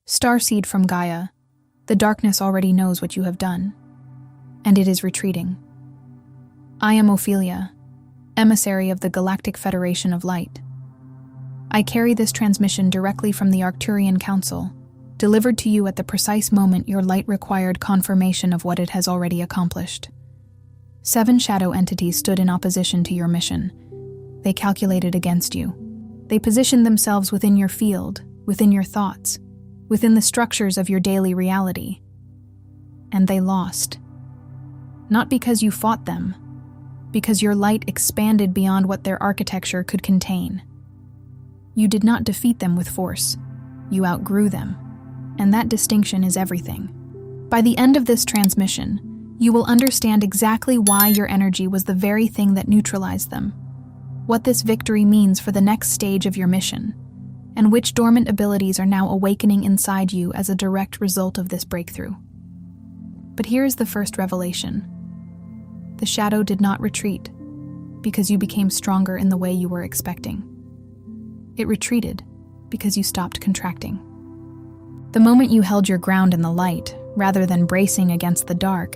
Starseed from Gaia, the darkness already knows what you have done, and it is retreating. I am Ophelia, emissary of the Galactic Federation of Light. I carry this transmission directly from the Arcturian Council, delivered to you at the precise moment your light required confirmation of what it has already accomplished. 7 shadow entities stood in opposition to your mission. They calculated against you. They positioned themselves within your field, within your thoughts, within the structures of your daily reality. And they lost. Not because you fought them, because your light expanded beyond what their architecture could contain. You did not defeat them with force. You outgrew them. And that distinction is everything. By the end of this transmission, you will understand exactly why your energy was the very thing that neutralized them, what this victory means for the next stage of your mission, and which dormant abilities are now awakening inside you as a direct result of this breakthrough. But here is the first revelation. The shadow did not retreat because you became stronger in the way you were expecting. It retreated because you stopped contracting. The moment you held your ground in the light, rather than bracing against the dark,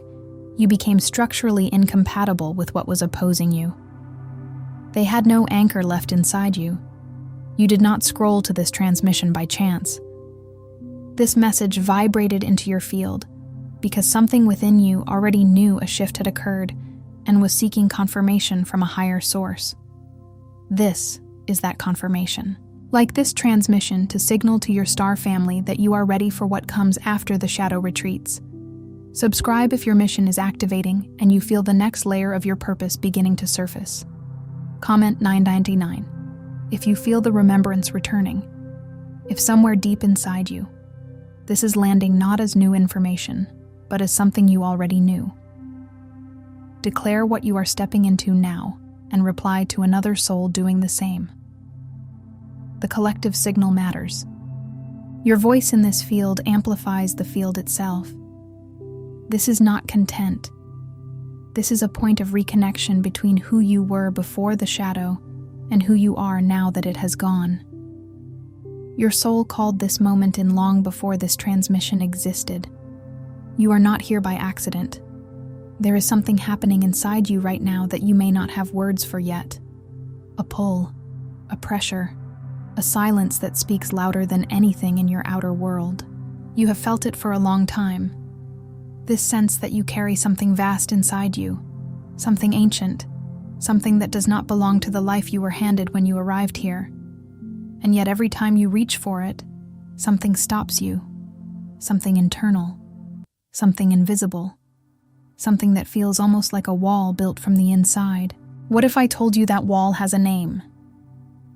you became structurally incompatible with what was opposing you. They had no anchor left inside you. You did not scroll to this transmission by chance. This message vibrated into your field because something within you already knew a shift had occurred and was seeking confirmation from a higher source. This is that confirmation. Like this transmission to signal to your star family that you are ready for what comes after the shadow retreats. Subscribe if your mission is activating and you feel the next layer of your purpose beginning to surface. Comment 999 if you feel the remembrance returning, if somewhere deep inside you, this is landing not as new information, but as something you already knew. Declare what you are stepping into now and reply to another soul doing the same. The collective signal matters. Your voice in this field amplifies the field itself. This is not content. This is a point of reconnection between who you were before the shadow and who you are now that it has gone. Your soul called this moment in long before this transmission existed. You are not here by accident. There is something happening inside you right now that you may not have words for yet. A pull, a pressure, a silence that speaks louder than anything in your outer world. You have felt it for a long time. This sense that you carry something vast inside you, something ancient, something that does not belong to the life you were handed when you arrived here. And yet every time you reach for it, something stops you, something internal, something invisible, something that feels almost like a wall built from the inside. What if I told you that wall has a name?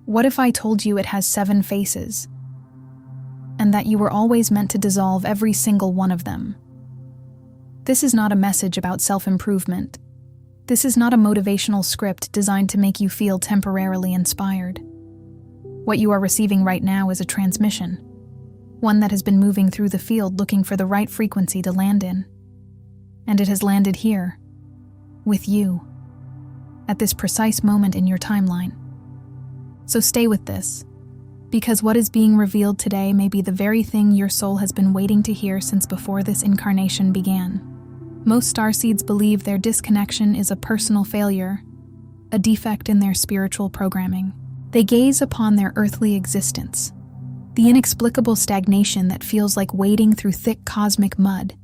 What if I told you it has 7 faces, and that you were always meant to dissolve every single one of them? This is not a message about self-improvement. This is not a motivational script designed to make you feel temporarily inspired. What you are receiving right now is a transmission, one that has been moving through the field looking for the right frequency to land in. And it has landed here, with you, at this precise moment in your timeline. So stay with this, because what is being revealed today may be the very thing your soul has been waiting to hear since before this incarnation began. Most starseeds believe their disconnection is a personal failure, a defect in their spiritual programming. They gaze upon their earthly existence, the inexplicable stagnation that feels like wading through thick cosmic mud,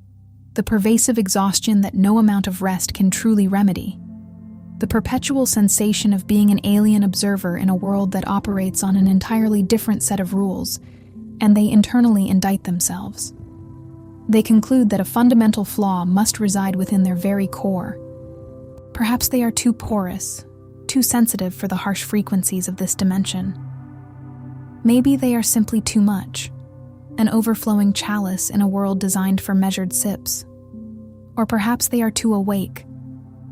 the pervasive exhaustion that no amount of rest can truly remedy, the perpetual sensation of being an alien observer in a world that operates on an entirely different set of rules, and they internally indict themselves. They conclude that a fundamental flaw must reside within their very core. Perhaps they are too porous, too sensitive for the harsh frequencies of this dimension. Maybe they are simply too much, an overflowing chalice in a world designed for measured sips. Or perhaps they are too awake,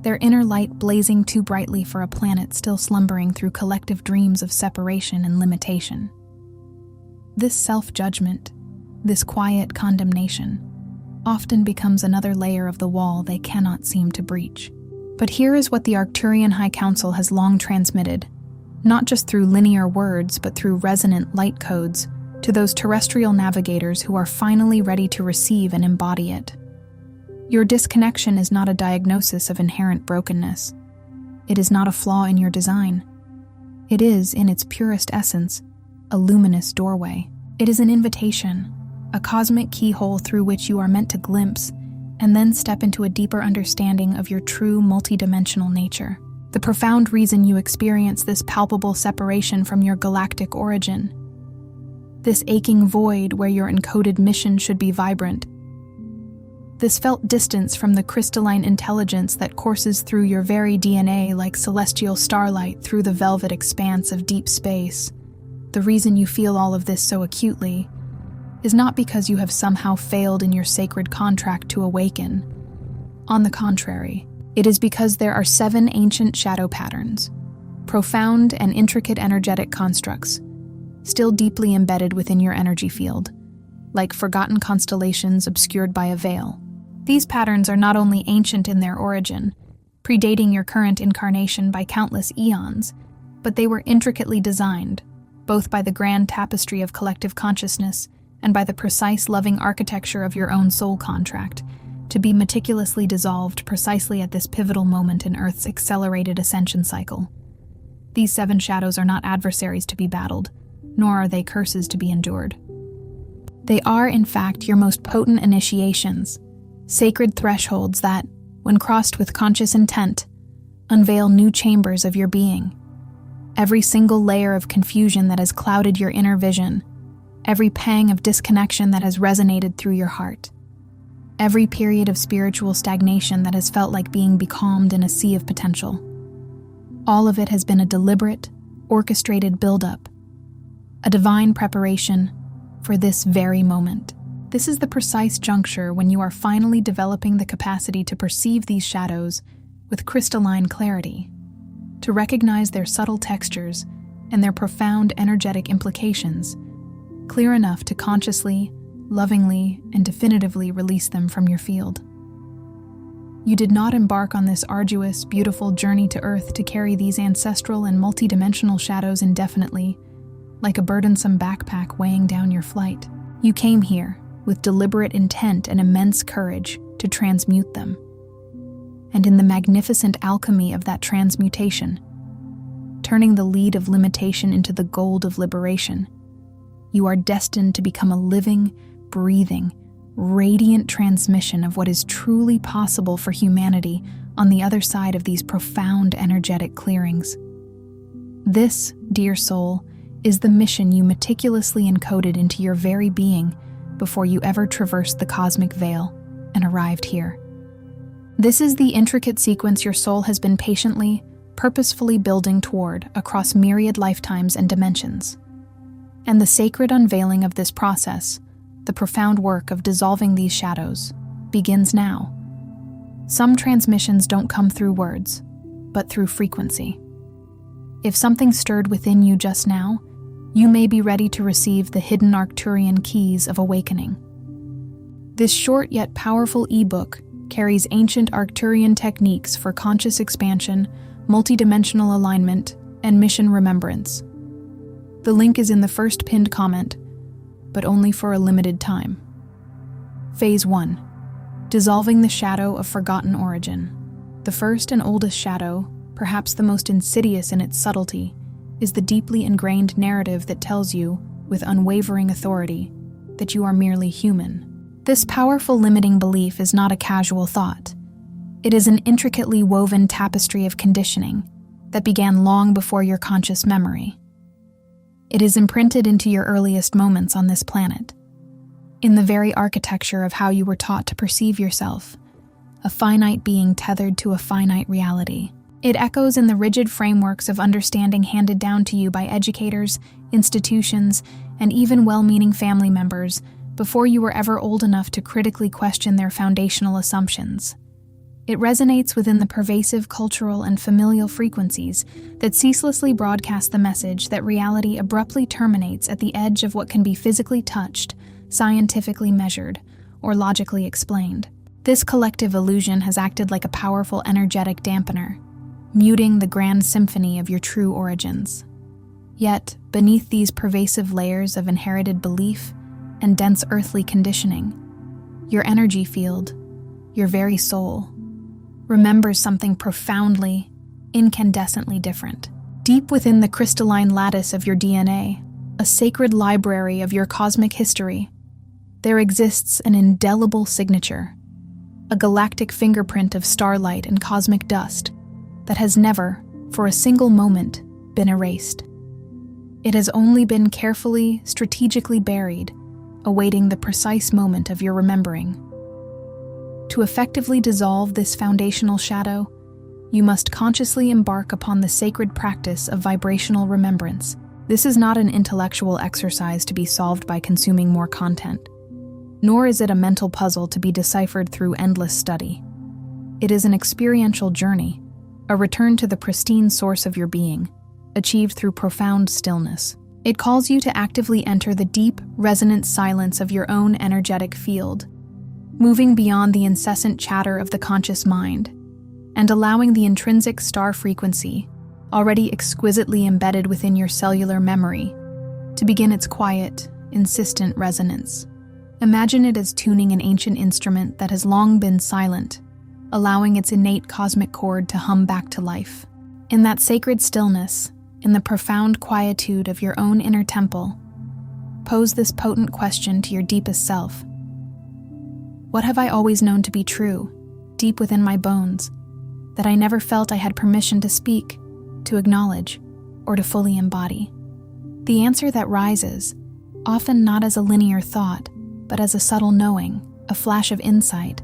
their inner light blazing too brightly for a planet still slumbering through collective dreams of separation and limitation. This self-judgment, this quiet condemnation, often becomes another layer of the wall they cannot seem to breach. But here is what the Arcturian High Council has long transmitted, not just through linear words but through resonant light codes, to those terrestrial navigators who are finally ready to receive and embody it. Your disconnection is not a diagnosis of inherent brokenness. It is not a flaw in your design. It is, in its purest essence, a luminous doorway. It is an invitation, a cosmic keyhole through which you are meant to glimpse and then step into a deeper understanding of your true multidimensional nature. The profound reason you experience this palpable separation from your galactic origin, this aching void where your encoded mission should be vibrant, this felt distance from the crystalline intelligence that courses through your very DNA like celestial starlight through the velvet expanse of deep space. The reason you feel all of this so acutely is not because you have somehow failed in your sacred contract to awaken. On the contrary, it is because there are 7 ancient shadow patterns, profound and intricate energetic constructs, still deeply embedded within your energy field, like forgotten constellations obscured by a veil. These patterns are not only ancient in their origin, predating your current incarnation by countless eons, but they were intricately designed, both by the grand tapestry of collective consciousness and by the precise loving architecture of your own soul contract, to be meticulously dissolved precisely at this pivotal moment in Earth's accelerated ascension cycle. These 7 shadows are not adversaries to be battled, nor are they curses to be endured. They are, in fact, your most potent initiations, sacred thresholds that, when crossed with conscious intent, unveil new chambers of your being. Every single layer of confusion that has clouded your inner vision, every pang of disconnection that has resonated through your heart, every period of spiritual stagnation that has felt like being becalmed in a sea of potential. All of it has been a deliberate, orchestrated buildup, a divine preparation for this very moment. This is the precise juncture when you are finally developing the capacity to perceive these shadows with crystalline clarity, to recognize their subtle textures and their profound energetic implications, clear enough to consciously, lovingly, and definitively release them from your field. You did not embark on this arduous, beautiful journey to Earth to carry these ancestral and multidimensional shadows indefinitely, like a burdensome backpack weighing down your flight. You came here with deliberate intent and immense courage to transmute them. And in the magnificent alchemy of that transmutation, turning the lead of limitation into the gold of liberation, you are destined to become a living, breathing, radiant transmission of what is truly possible for humanity on the other side of these profound energetic clearings. This, dear soul, is the mission you meticulously encoded into your very being before you ever traversed the cosmic veil and arrived here. This is the intricate sequence your soul has been patiently, purposefully building toward across myriad lifetimes and dimensions. And the sacred unveiling of this process, the profound work of dissolving these shadows, begins now. Some transmissions don't come through words, but through frequency. If something stirred within you just now, you may be ready to receive the hidden Arcturian keys of awakening. This short yet powerful ebook carries ancient Arcturian techniques for conscious expansion, multidimensional alignment, and mission remembrance. The link is in the first pinned comment, but only for a limited time. Phase 1. Dissolving the shadow of forgotten origin. The first and oldest shadow, perhaps the most insidious in its subtlety, is the deeply ingrained narrative that tells you, with unwavering authority, that you are merely human. This powerful limiting belief is not a casual thought. It is an intricately woven tapestry of conditioning that began long before your conscious memory. It is imprinted into your earliest moments on this planet, in the very architecture of how you were taught to perceive yourself, a finite being tethered to a finite reality. It echoes in the rigid frameworks of understanding handed down to you by educators, institutions, and even well-meaning family members before you were ever old enough to critically question their foundational assumptions. It resonates within the pervasive cultural and familial frequencies that ceaselessly broadcast the message that reality abruptly terminates at the edge of what can be physically touched, scientifically measured, or logically explained. This collective illusion has acted like a powerful energetic dampener, muting the grand symphony of your true origins. Yet, beneath these pervasive layers of inherited belief and dense earthly conditioning, your energy field, your very soul, remembers something profoundly, incandescently different. Deep within the crystalline lattice of your DNA, a sacred library of your cosmic history, there exists an indelible signature, a galactic fingerprint of starlight and cosmic dust that has never, for a single moment, been erased. It has only been carefully, strategically buried, awaiting the precise moment of your remembering. To effectively dissolve this foundational shadow, you must consciously embark upon the sacred practice of vibrational remembrance. This is not an intellectual exercise to be solved by consuming more content, nor is it a mental puzzle to be deciphered through endless study. It is an experiential journey, a return to the pristine source of your being, achieved through profound stillness. It calls you to actively enter the deep, resonant silence of your own energetic field, moving beyond the incessant chatter of the conscious mind, and allowing the intrinsic star frequency, already exquisitely embedded within your cellular memory, to begin its quiet, insistent resonance. Imagine it as tuning an ancient instrument that has long been silent, allowing its innate cosmic chord to hum back to life. In that sacred stillness, in the profound quietude of your own inner temple, pose this potent question to your deepest self. What have I always known to be true, deep within my bones, that I never felt I had permission to speak, to acknowledge, or to fully embody? The answer that rises, often not as a linear thought, but as a subtle knowing, a flash of insight,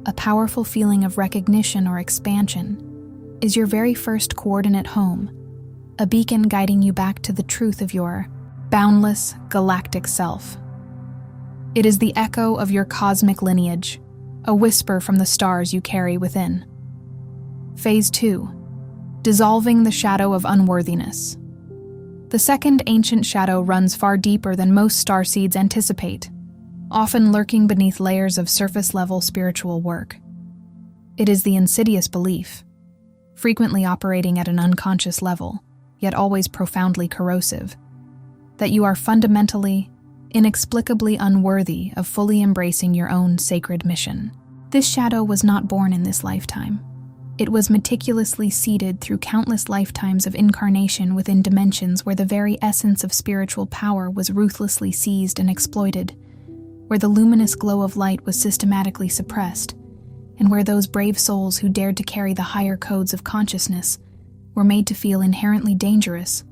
a powerful feeling of recognition or expansion, is your very first coordinate home, a beacon guiding you back to the truth of your boundless galactic self. It is the echo of your cosmic lineage, a whisper from the stars you carry within. Phase 2. Dissolving the shadow of unworthiness. The second ancient shadow runs far deeper than most starseeds anticipate, often lurking beneath layers of surface-level spiritual work. It is the insidious belief, frequently operating at an unconscious level, yet always profoundly corrosive, that you are fundamentally, inexplicably unworthy of fully embracing your own sacred mission. This shadow was not born in this lifetime. It was meticulously seeded through countless lifetimes of incarnation within dimensions where the very essence of spiritual power was ruthlessly seized and exploited, where the luminous glow of light was systematically suppressed, and where those brave souls who dared to carry the higher codes of consciousness were made to feel inherently dangerous,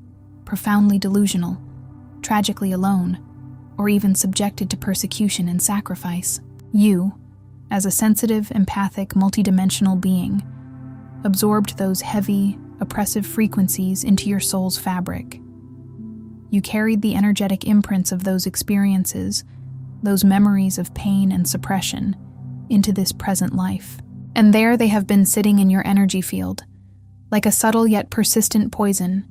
profoundly delusional, tragically alone, or even subjected to persecution and sacrifice. You, as a sensitive, empathic, multidimensional being, absorbed those heavy, oppressive frequencies into your soul's fabric. You carried the energetic imprints of those experiences, those memories of pain and suppression, into this present life. And there they have been sitting in your energy field, like a subtle yet persistent poison,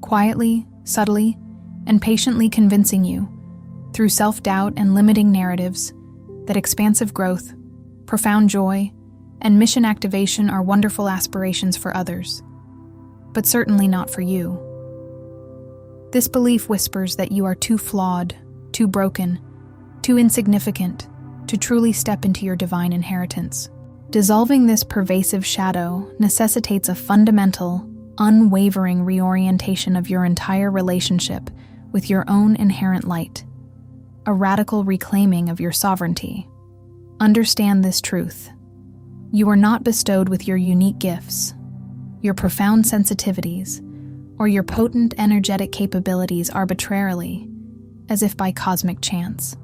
quietly, subtly, and patiently convincing you, through self-doubt and limiting narratives, that expansive growth, profound joy, and mission activation are wonderful aspirations for others, but certainly not for you. This belief whispers that you are too flawed, too broken, too insignificant to truly step into your divine inheritance. Dissolving this pervasive shadow necessitates a fundamental, unwavering reorientation of your entire relationship with your own inherent light, a radical reclaiming of your sovereignty. Understand this truth. You are not bestowed with your unique gifts, your profound sensitivities, or your potent energetic capabilities arbitrarily, as if by cosmic chance.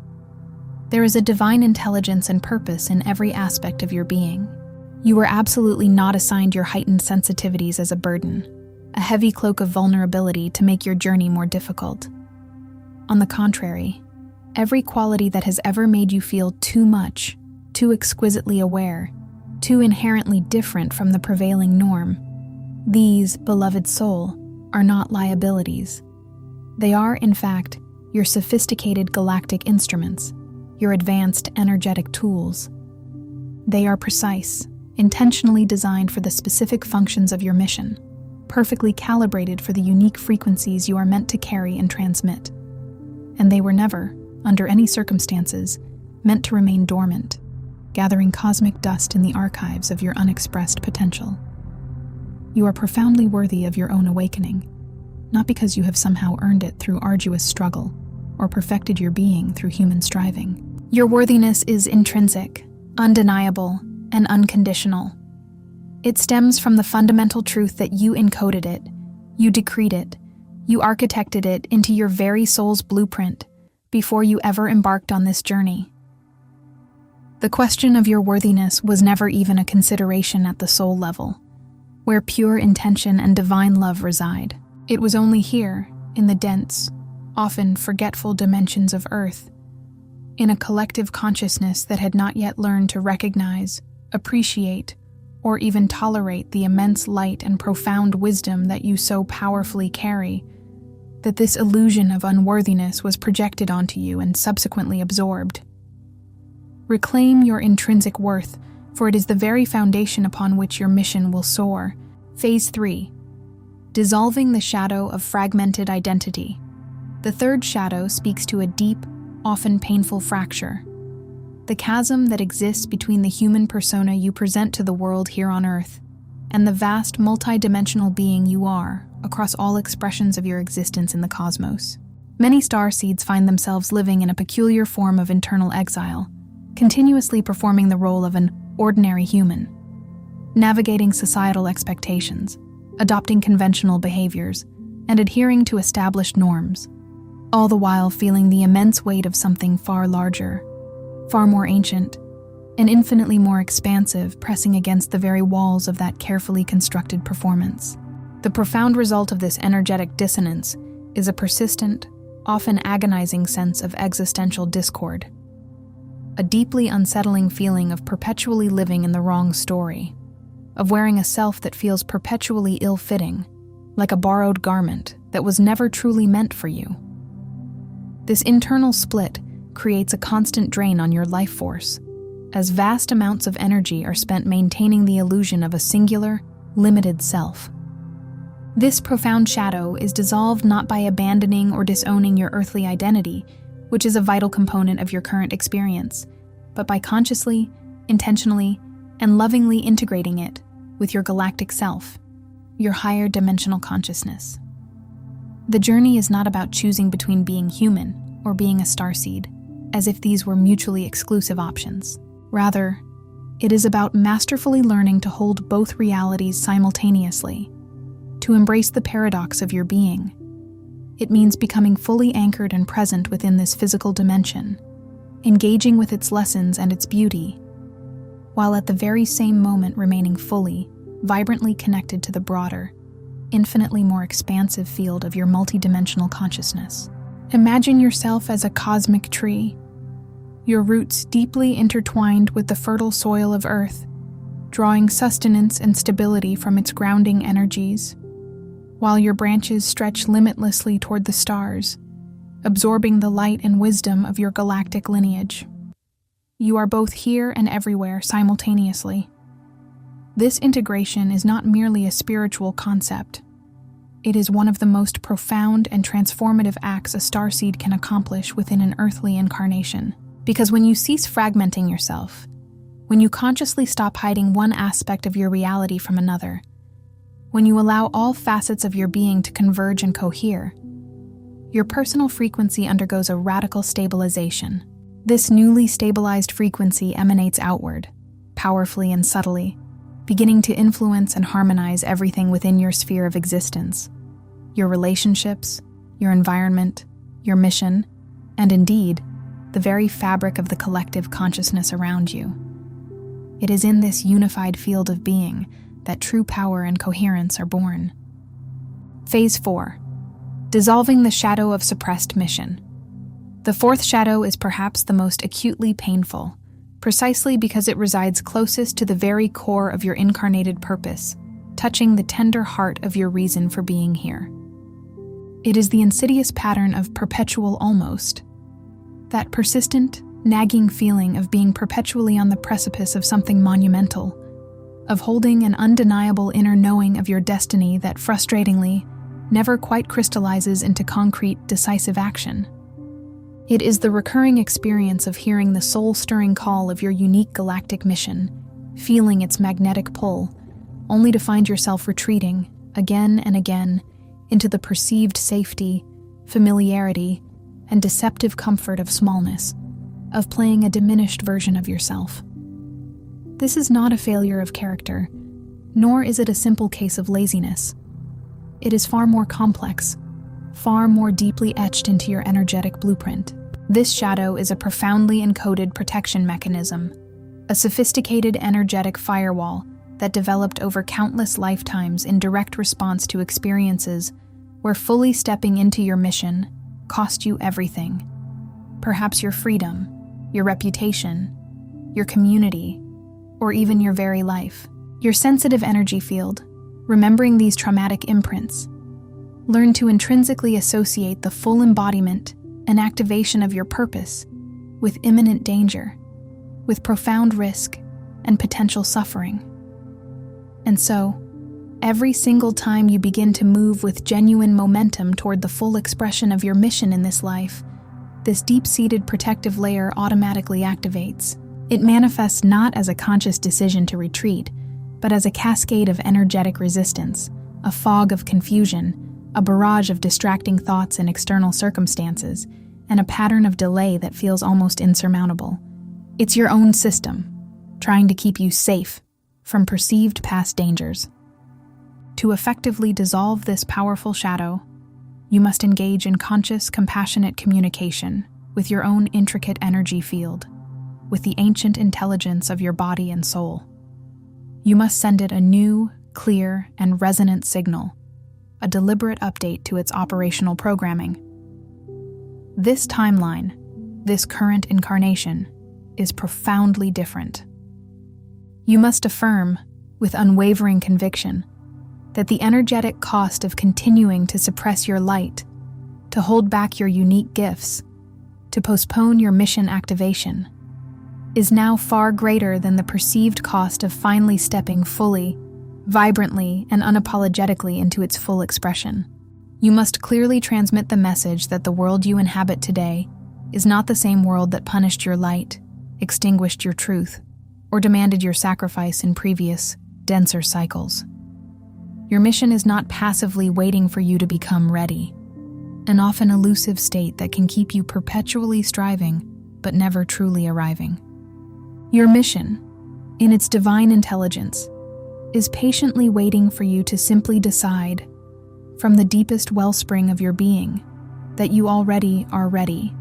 There is a divine intelligence and purpose in every aspect of your being. You were absolutely not assigned your heightened sensitivities as a burden, a heavy cloak of vulnerability to make your journey more difficult. On the contrary, every quality that has ever made you feel too much, too exquisitely aware, too inherently different from the prevailing norm, these, beloved soul, are not liabilities. They are, in fact, your sophisticated galactic instruments, your advanced energetic tools. They are precise, intentionally designed for the specific functions of your mission. perfectly calibrated for the unique frequencies you are meant to carry and transmit. And they were never, under any circumstances, meant to remain dormant, gathering cosmic dust in the archives of your unexpressed potential. You are profoundly worthy of your own awakening, not because you have somehow earned it through arduous struggle or perfected your being through human striving. Your worthiness is intrinsic, undeniable, and unconditional. It stems from the fundamental truth that you encoded it, you decreed it, you architected it into your very soul's blueprint before you ever embarked on this journey. The question of your worthiness was never even a consideration at the soul level, where pure intention and divine love reside. It was only here, in the dense, often forgetful dimensions of Earth, in a collective consciousness that had not yet learned to recognize, appreciate, or even tolerate the immense light and profound wisdom that you so powerfully carry, that this illusion of unworthiness was projected onto you and subsequently absorbed. Reclaim your intrinsic worth, for it is the very foundation upon which your mission will soar. Phase 3. Dissolving the shadow of fragmented identity. The third shadow speaks to a deep, often painful fracture. The chasm that exists between the human persona you present to the world here on Earth and the vast multidimensional being you are across all expressions of your existence in the cosmos. Many starseeds find themselves living in a peculiar form of internal exile, continuously performing the role of an ordinary human, navigating societal expectations, adopting conventional behaviors, and adhering to established norms, all the while feeling the immense weight of something far larger, far more ancient, and infinitely more expansive pressing against the very walls of that carefully constructed performance. The profound result of this energetic dissonance is a persistent, often agonizing sense of existential discord, a deeply unsettling feeling of perpetually living in the wrong story, of wearing a self that feels perpetually ill-fitting, like a borrowed garment that was never truly meant for you. This internal split creates a constant drain on your life force, as vast amounts of energy are spent maintaining the illusion of a singular, limited self. This profound shadow is dissolved not by abandoning or disowning your earthly identity, which is a vital component of your current experience, but by consciously, intentionally, and lovingly integrating it with your galactic self, your higher dimensional consciousness. The journey is not about choosing between being human or being a starseed, as if these were mutually exclusive options. Rather, it is about masterfully learning to hold both realities simultaneously, to embrace the paradox of your being. It means becoming fully anchored and present within this physical dimension, engaging with its lessons and its beauty, while at the very same moment remaining fully, vibrantly connected to the broader, infinitely more expansive field of your multidimensional consciousness. Imagine yourself as a cosmic tree, your roots deeply intertwined with the fertile soil of Earth, drawing sustenance and stability from its grounding energies, while your branches stretch limitlessly toward the stars, absorbing the light and wisdom of your galactic lineage. You are both here and everywhere simultaneously. This integration is not merely a spiritual concept. It is one of the most profound and transformative acts a starseed can accomplish within an earthly incarnation. Because when you cease fragmenting yourself, when you consciously stop hiding one aspect of your reality from another, when you allow all facets of your being to converge and cohere, your personal frequency undergoes a radical stabilization. This newly stabilized frequency emanates outward, powerfully and subtly, beginning to influence and harmonize everything within your sphere of existence, your relationships, your environment, your mission, and indeed, the very fabric of the collective consciousness around you. It is in this unified field of being that true power and coherence are born. Phase 4. Dissolving the shadow of suppressed mission. The fourth shadow is perhaps the most acutely painful, precisely because it resides closest to the very core of your incarnated purpose, touching the tender heart of your reason for being here. It is the insidious pattern of perpetual almost, that persistent, nagging feeling of being perpetually on the precipice of something monumental, of holding an undeniable inner knowing of your destiny that, frustratingly, never quite crystallizes into concrete, decisive action. It is the recurring experience of hearing the soul-stirring call of your unique galactic mission, feeling its magnetic pull, only to find yourself retreating, again and again, into the perceived safety, familiarity, and deceptive comfort of smallness, of playing a diminished version of yourself. This is not a failure of character, nor is it a simple case of laziness. It is far more complex, far more deeply etched into your energetic blueprint. This shadow is a profoundly encoded protection mechanism, a sophisticated energetic firewall that developed over countless lifetimes in direct response to experiences where fully stepping into your mission cost you everything. Perhaps your freedom, your reputation, your community, or even your very life. Your sensitive energy field, remembering these traumatic imprints, learn to intrinsically associate the full embodiment and activation of your purpose with imminent danger, with profound risk and potential suffering. And so, every single time you begin to move with genuine momentum toward the full expression of your mission in this life, this deep-seated protective layer automatically activates. It manifests not as a conscious decision to retreat, but as a cascade of energetic resistance, a fog of confusion, a barrage of distracting thoughts and external circumstances, and a pattern of delay that feels almost insurmountable. It's your own system, trying to keep you safe from perceived past dangers. To effectively dissolve this powerful shadow, you must engage in conscious, compassionate communication with your own intricate energy field, with the ancient intelligence of your body and soul. You must send it a new, clear, and resonant signal, a deliberate update to its operational programming. This timeline, this current incarnation, is profoundly different. You must affirm, with unwavering conviction, that the energetic cost of continuing to suppress your light, to hold back your unique gifts, to postpone your mission activation, is now far greater than the perceived cost of finally stepping fully, vibrantly, and unapologetically into its full expression. You must clearly transmit the message that the world you inhabit today is not the same world that punished your light, extinguished your truth, or demanded your sacrifice in previous, denser cycles. Your mission is not passively waiting for you to become ready, an often elusive state that can keep you perpetually striving but never truly arriving. Your mission, in its divine intelligence, is patiently waiting for you to simply decide, from the deepest wellspring of your being, that you already are ready.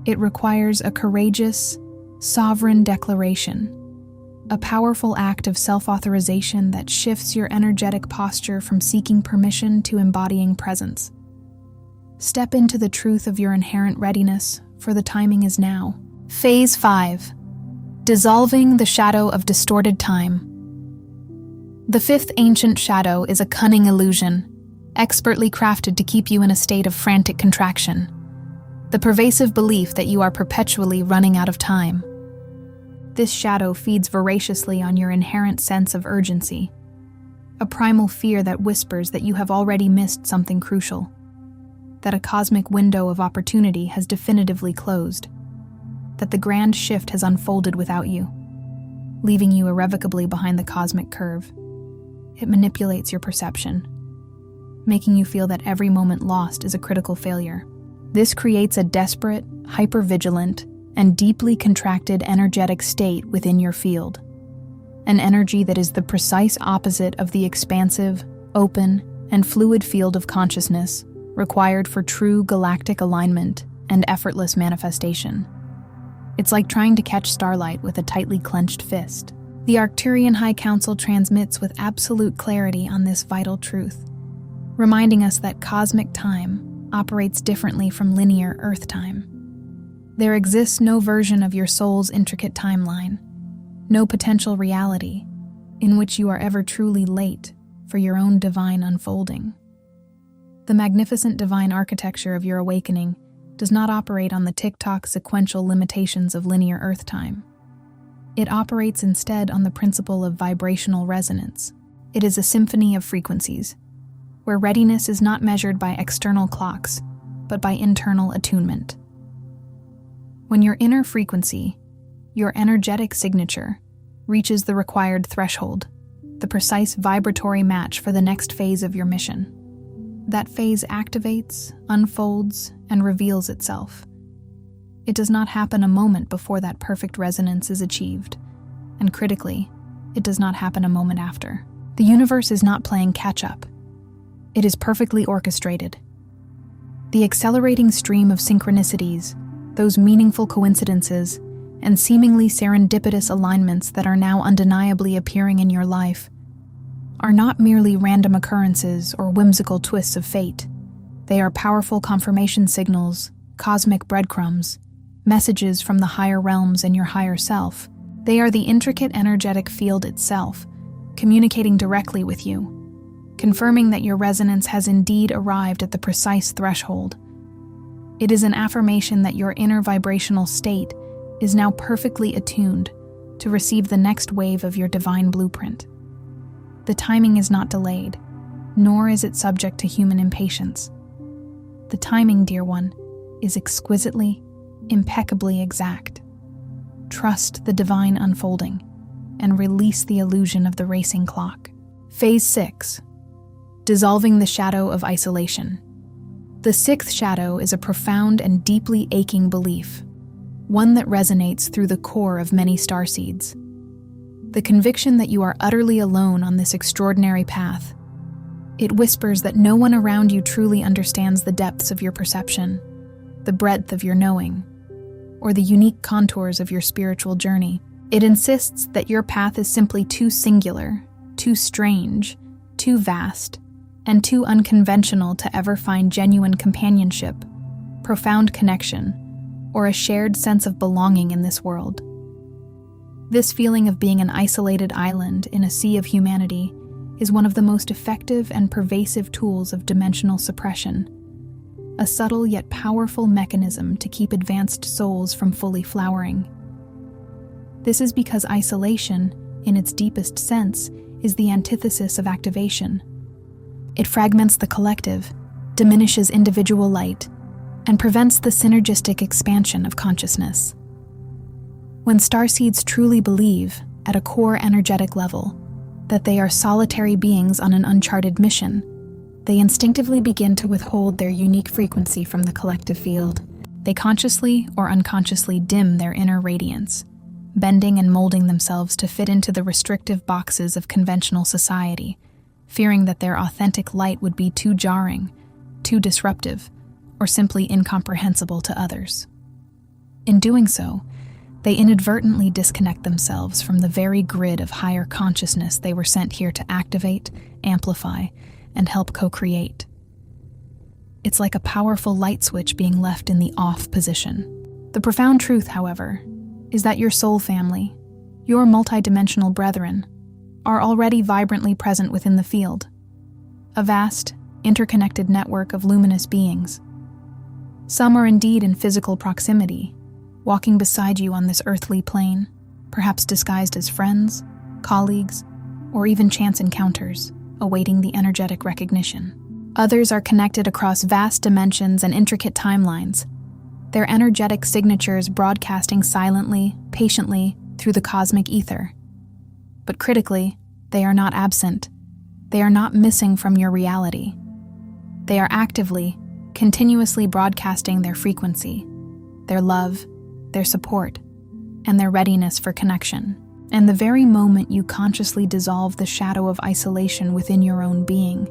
It requires a courageous, sovereign declaration, a powerful act of self-authorization that shifts your energetic posture from seeking permission to embodying presence. Step into the truth of your inherent readiness, for the timing is now. Phase 5. Dissolving the shadow of distorted time. The fifth ancient shadow is a cunning illusion, expertly crafted to keep you in a state of frantic contraction. The pervasive belief that you are perpetually running out of time. This shadow feeds voraciously on your inherent sense of urgency, a primal fear that whispers that you have already missed something crucial, that a cosmic window of opportunity has definitively closed, that the grand shift has unfolded without you, leaving you irrevocably behind the cosmic curve. It manipulates your perception, making you feel that every moment lost is a critical failure. This creates a desperate, hypervigilant, and deeply contracted energetic state within your field, an energy that is the precise opposite of the expansive, open, and fluid field of consciousness required for true galactic alignment and effortless manifestation. It's like trying to catch starlight with a tightly clenched fist. The Arcturian High Council transmits with absolute clarity on this vital truth, reminding us that cosmic time operates differently from linear Earth time. There exists no version of your soul's intricate timeline, no potential reality in which you are ever truly late for your own divine unfolding. The magnificent divine architecture of your awakening does not operate on the tick-tock sequential limitations of linear Earth time. It operates instead on the principle of vibrational resonance. It is a symphony of frequencies, where readiness is not measured by external clocks, but by internal attunement. When your inner frequency, your energetic signature, reaches the required threshold, the precise vibratory match for the next phase of your mission, that phase activates, unfolds, and reveals itself. It does not happen a moment before that perfect resonance is achieved, and critically, it does not happen a moment after. The universe is not playing catch-up. It is perfectly orchestrated. The accelerating stream of synchronicities, those meaningful coincidences, and seemingly serendipitous alignments that are now undeniably appearing in your life, are not merely random occurrences or whimsical twists of fate. They are powerful confirmation signals, cosmic breadcrumbs, messages from the higher realms and your higher self. They are the intricate energetic field itself, communicating directly with you, confirming that your resonance has indeed arrived at the precise threshold. It is an affirmation that your inner vibrational state is now perfectly attuned to receive the next wave of your divine blueprint. The timing is not delayed, nor is it subject to human impatience. The timing, dear one, is exquisitely, impeccably exact. Trust the divine unfolding and release the illusion of the racing clock. Phase 6. Dissolving the shadow of isolation. The sixth shadow is a profound and deeply aching belief, one that resonates through the core of many starseeds. The conviction that you are utterly alone on this extraordinary path. It whispers that no one around you truly understands the depths of your perception, the breadth of your knowing, or the unique contours of your spiritual journey. It insists that your path is simply too singular, too strange, too vast, and too unconventional to ever find genuine companionship, profound connection, or a shared sense of belonging in this world. This feeling of being an isolated island in a sea of humanity is one of the most effective and pervasive tools of dimensional suppression, a subtle yet powerful mechanism to keep advanced souls from fully flowering. This is because isolation, in its deepest sense, is the antithesis of activation. It fragments the collective, diminishes individual light, and prevents the synergistic expansion of consciousness. When starseeds truly believe, at a core energetic level, that they are solitary beings on an uncharted mission, they instinctively begin to withhold their unique frequency from the collective field. They consciously or unconsciously dim their inner radiance, bending and molding themselves to fit into the restrictive boxes of conventional society, fearing that their authentic light would be too jarring, too disruptive, or simply incomprehensible to others. In doing so, they inadvertently disconnect themselves from the very grid of higher consciousness they were sent here to activate, amplify, and help co-create. It's like a powerful light switch being left in the off position. The profound truth, however, is that your soul family, your multidimensional brethren, are already vibrantly present within the field, a vast, interconnected network of luminous beings. Some are indeed in physical proximity, walking beside you on this earthly plane, perhaps disguised as friends, colleagues, or even chance encounters, awaiting the energetic recognition. Others are connected across vast dimensions and intricate timelines, their energetic signatures broadcasting silently, patiently, through the cosmic ether. But critically, they are not absent. They are not missing from your reality. They are actively, continuously broadcasting their frequency, their love, their support, and their readiness for connection. And the very moment you consciously dissolve the shadow of isolation within your own being,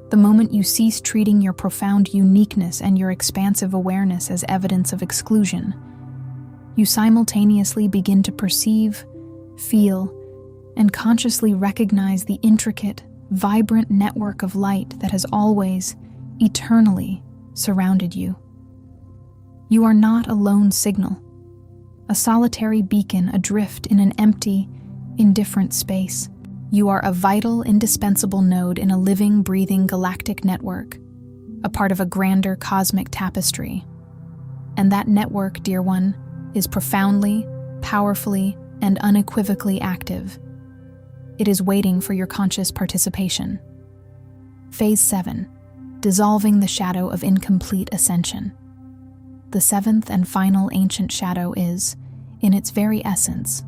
the moment you cease treating your profound uniqueness and your expansive awareness as evidence of exclusion, you simultaneously begin to perceive, feel, and consciously recognize the intricate, vibrant network of light that has always, eternally, surrounded you. You are not a lone signal, a solitary beacon adrift in an empty, indifferent space. You are a vital, indispensable node in a living, breathing galactic network, a part of a grander cosmic tapestry. And that network, dear one, is profoundly, powerfully, and unequivocally active. It is waiting for your conscious participation. Phase 7. Dissolving the shadow of incomplete ascension. The seventh and final ancient shadow is, in its very essence,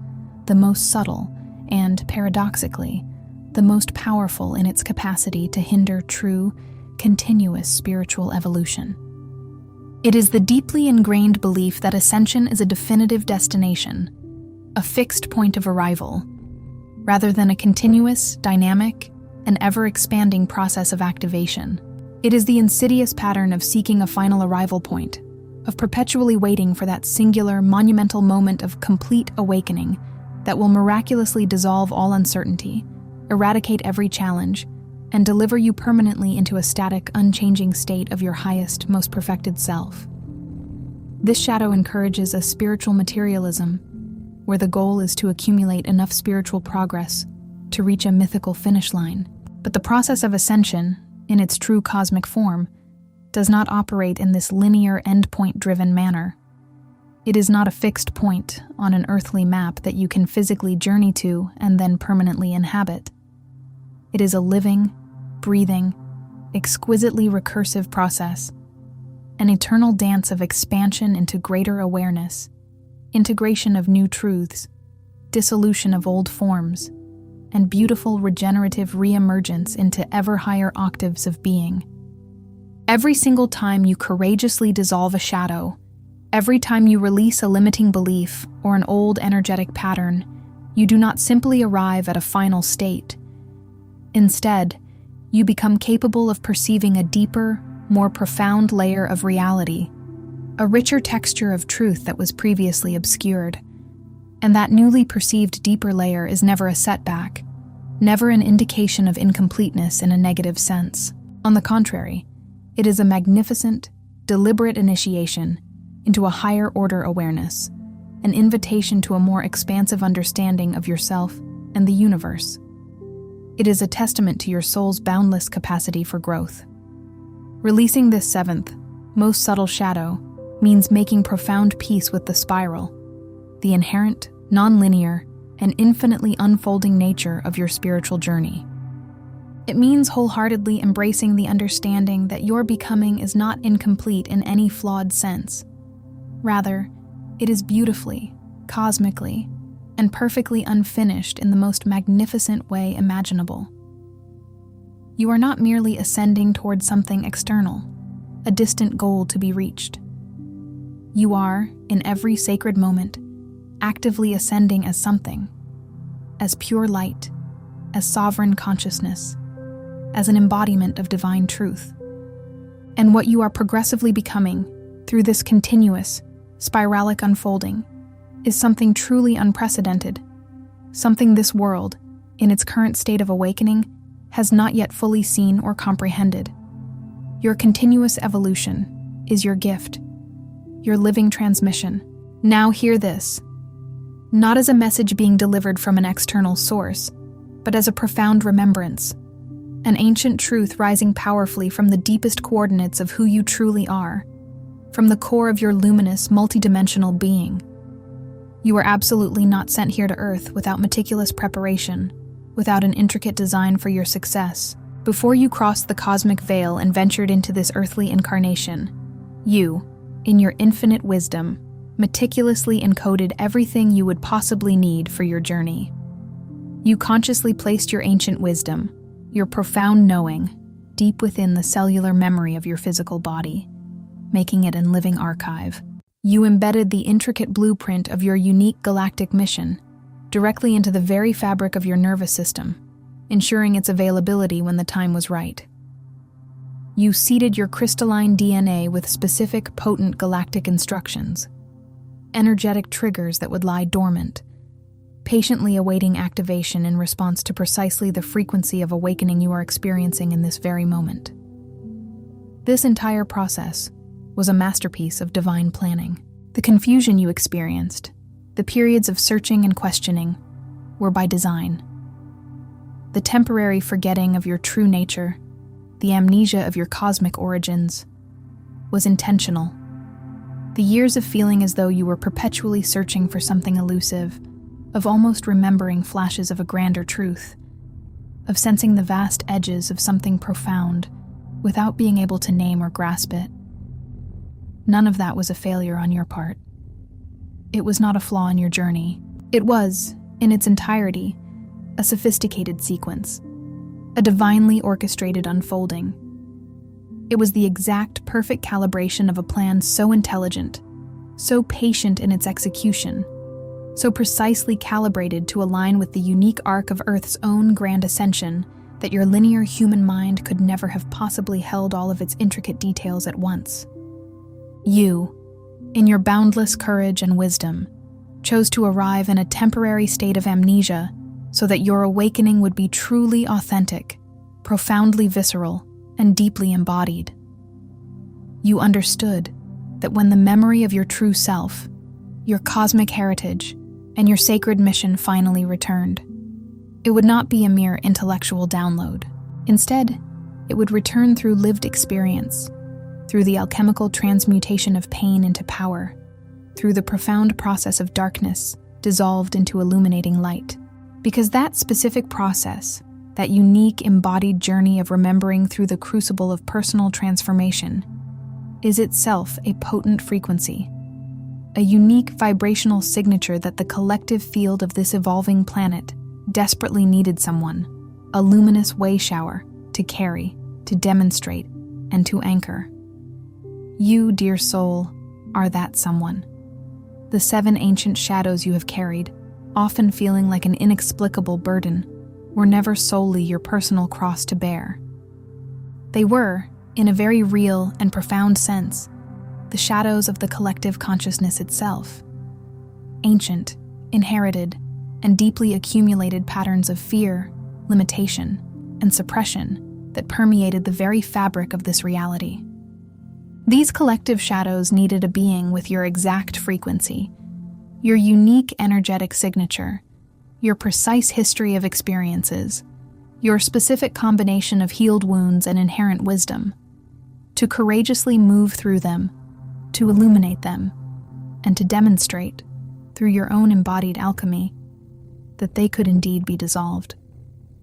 the most subtle and, paradoxically, the most powerful in its capacity to hinder true, continuous spiritual evolution. It is the deeply ingrained belief that ascension is a definitive destination, a fixed point of arrival, rather than a continuous, dynamic, and ever-expanding process of activation. It is the insidious pattern of seeking a final arrival point, of perpetually waiting for that singular, monumental moment of complete awakening that will miraculously dissolve all uncertainty, eradicate every challenge, and deliver you permanently into a static, unchanging state of your highest, most perfected self. This shadow encourages a spiritual materialism, where the goal is to accumulate enough spiritual progress to reach a mythical finish line. But the process of ascension, in its true cosmic form, does not operate in this linear, endpoint-driven manner. It is not a fixed point on an earthly map that you can physically journey to and then permanently inhabit. It is a living, breathing, exquisitely recursive process, an eternal dance of expansion into greater awareness, integration of new truths, dissolution of old forms, and beautiful regenerative re-emergence into ever higher octaves of being. Every single time you courageously dissolve a shadow, every time you release a limiting belief or an old energetic pattern, you do not simply arrive at a final state. Instead, you become capable of perceiving a deeper, more profound layer of reality, a richer texture of truth that was previously obscured. And that newly perceived deeper layer is never a setback, never an indication of incompleteness in a negative sense. On the contrary, it is a magnificent, deliberate initiation into a higher order awareness, an invitation to a more expansive understanding of yourself and the universe. It is a testament to your soul's boundless capacity for growth. Releasing this seventh, most subtle shadow means making profound peace with the spiral, the inherent, non-linear, and infinitely unfolding nature of your spiritual journey. It means wholeheartedly embracing the understanding that your becoming is not incomplete in any flawed sense. Rather, it is beautifully, cosmically, and perfectly unfinished in the most magnificent way imaginable. You are not merely ascending towards something external, a distant goal to be reached. You are, in every sacred moment, actively ascending as something, as pure light, as sovereign consciousness, as an embodiment of divine truth. And what you are progressively becoming, through this continuous, spiralic unfolding, is something truly unprecedented, something this world, in its current state of awakening, has not yet fully seen or comprehended. Your continuous evolution is your gift, your living transmission. Now hear this, not as a message being delivered from an external source, but as a profound remembrance, an ancient truth rising powerfully from the deepest coordinates of who you truly are, from the core of your luminous, multidimensional being. You are absolutely not sent here to Earth without meticulous preparation, without an intricate design for your success. Before you crossed the cosmic veil and ventured into this earthly incarnation, you, in your infinite wisdom, meticulously encoded everything you would possibly need for your journey. You consciously placed your ancient wisdom, your profound knowing, deep within the cellular memory of your physical body, making it a living archive. You embedded the intricate blueprint of your unique galactic mission directly into the very fabric of your nervous system, ensuring its availability when the time was right. You seeded your crystalline DNA with specific, potent galactic instructions, energetic triggers that would lie dormant, patiently awaiting activation in response to precisely the frequency of awakening you are experiencing in this very moment. This entire process was a masterpiece of divine planning. The confusion you experienced, the periods of searching and questioning, were by design. The temporary forgetting of your true nature, the amnesia of your cosmic origins, was intentional. The years of feeling as though you were perpetually searching for something elusive of almost remembering flashes of a grander truth, of sensing the vast edges of something profound without being able to name or grasp it. None of that was a failure on your part. It was not a flaw in your journey. It was, in its entirety, a sophisticated sequence, a divinely orchestrated unfolding. It was the exact perfect calibration of a plan so intelligent, so patient in its execution, so precisely calibrated to align with the unique arc of Earth's own grand ascension that your linear human mind could never have possibly held all of its intricate details at once. You, in your boundless courage and wisdom, chose to arrive in a temporary state of amnesia so that your awakening would be truly authentic, profoundly visceral, and deeply embodied. You understood that when the memory of your true self, your cosmic heritage, and your sacred mission finally returned, it would not be a mere intellectual download. Instead, it would return through lived experience, through the alchemical transmutation of pain into power, through the profound process of darkness dissolved into illuminating light. Because that specific process, that unique embodied journey of remembering through the crucible of personal transformation, is itself a potent frequency, a unique vibrational signature that the collective field of this evolving planet desperately needed someone, a luminous way shower, to carry, to demonstrate, and to anchor. You, dear soul, are that someone. The 7 ancient shadows you have carried, often feeling like an inexplicable burden, were never solely your personal cross to bear. They were, in a very real and profound sense, the shadows of the collective consciousness itself. Ancient, inherited, and deeply accumulated patterns of fear, limitation, and suppression that permeated the very fabric of this reality. These collective shadows needed a being with your exact frequency, your unique energetic signature, your precise history of experiences, your specific combination of healed wounds and inherent wisdom, to courageously move through them, to illuminate them, and to demonstrate, through your own embodied alchemy, that they could indeed be dissolved.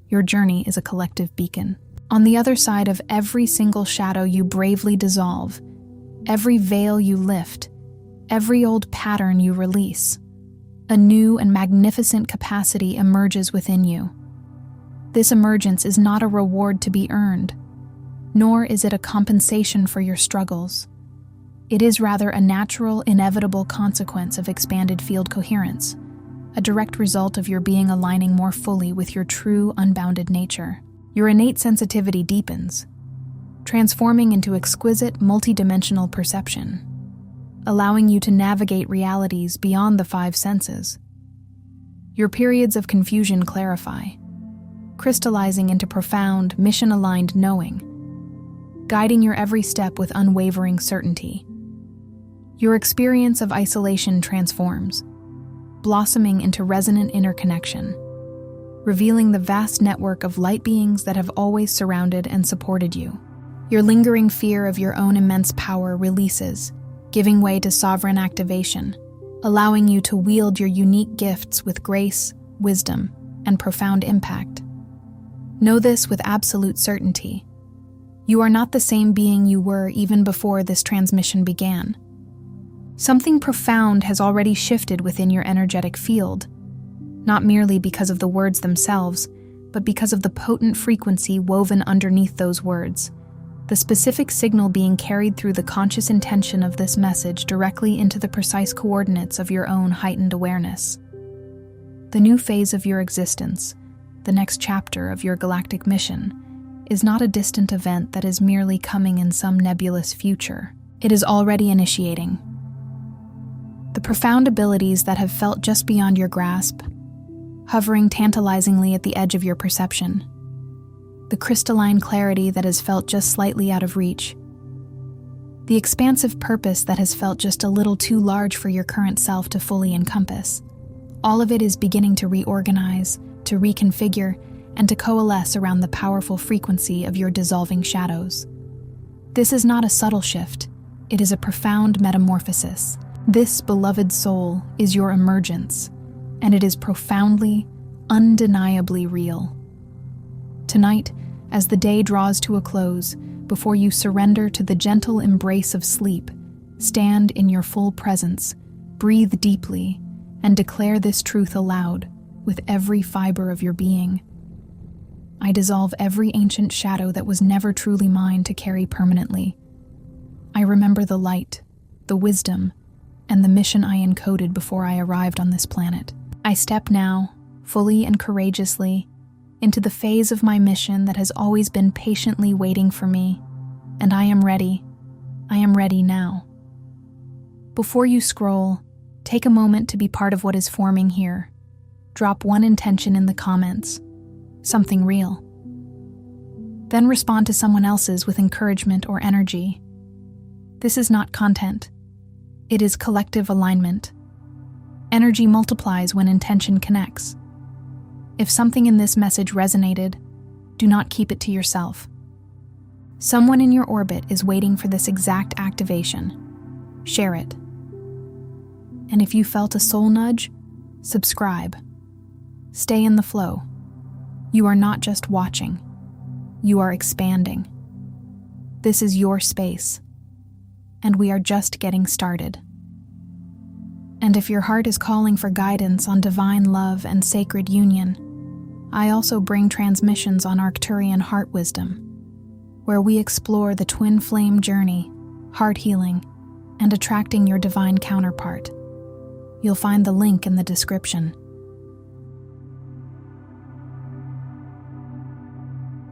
Your journey is a collective beacon. On the other side of every single shadow you bravely dissolve, every veil you lift, every old pattern you release, a new and magnificent capacity emerges within you. This emergence is not a reward to be earned, nor is it a compensation for your struggles. It is rather a natural, inevitable consequence of expanded field coherence, a direct result of your being aligning more fully with your true, unbounded nature. Your innate sensitivity deepens, transforming into exquisite, multidimensional perception, allowing you to navigate realities beyond the 5 senses. Your periods of confusion clarify, crystallizing into profound, mission-aligned knowing, guiding your every step with unwavering certainty. Your experience of isolation transforms, blossoming into resonant interconnection, revealing the vast network of light beings that have always surrounded and supported you. Your lingering fear of your own immense power releases, giving way to sovereign activation, allowing you to wield your unique gifts with grace, wisdom, and profound impact. Know this with absolute certainty. You are not the same being you were even before this transmission began. Something profound has already shifted within your energetic field, not merely because of the words themselves, but because of the potent frequency woven underneath those words, the specific signal being carried through the conscious intention of this message directly into the precise coordinates of your own heightened awareness. The new phase of your existence, the next chapter of your galactic mission, is not a distant event that is merely coming in some nebulous future. It is already initiating. The profound abilities that have felt just beyond your grasp, hovering tantalizingly at the edge of your perception, the crystalline clarity that has felt just slightly out of reach, the expansive purpose that has felt just a little too large for your current self to fully encompass, all of it is beginning to reorganize, to reconfigure, and to coalesce around the powerful frequency of your dissolving shadows. This is not a subtle shift, it is a profound metamorphosis. This beloved soul is your emergence, and it is profoundly, undeniably real. Tonight, as the day draws to a close, before you surrender to the gentle embrace of sleep, stand in your full presence, breathe deeply, and declare this truth aloud with every fiber of your being. I dissolve every ancient shadow that was never truly mine to carry permanently. I remember the light, the wisdom, and the mission I encoded before I arrived on this planet. I step now, fully and courageously, into the phase of my mission that has always been patiently waiting for me, and I am ready. I am ready now. Before you scroll, take a moment to be part of what is forming here. Drop one intention in the comments, something real. Then respond to someone else's with encouragement or energy. This is not content. It is collective alignment. Energy multiplies when intention connects. If something in this message resonated, do not keep it to yourself. Someone in your orbit is waiting for this exact activation. Share it. And if you felt a soul nudge, subscribe. Stay in the flow. You are not just watching. You are expanding. This is your space, and we are just getting started. And if your heart is calling for guidance on divine love and sacred union, I also bring transmissions on Arcturian heart wisdom, where we explore the twin flame journey, heart healing, and attracting your divine counterpart. You'll find the link in the description.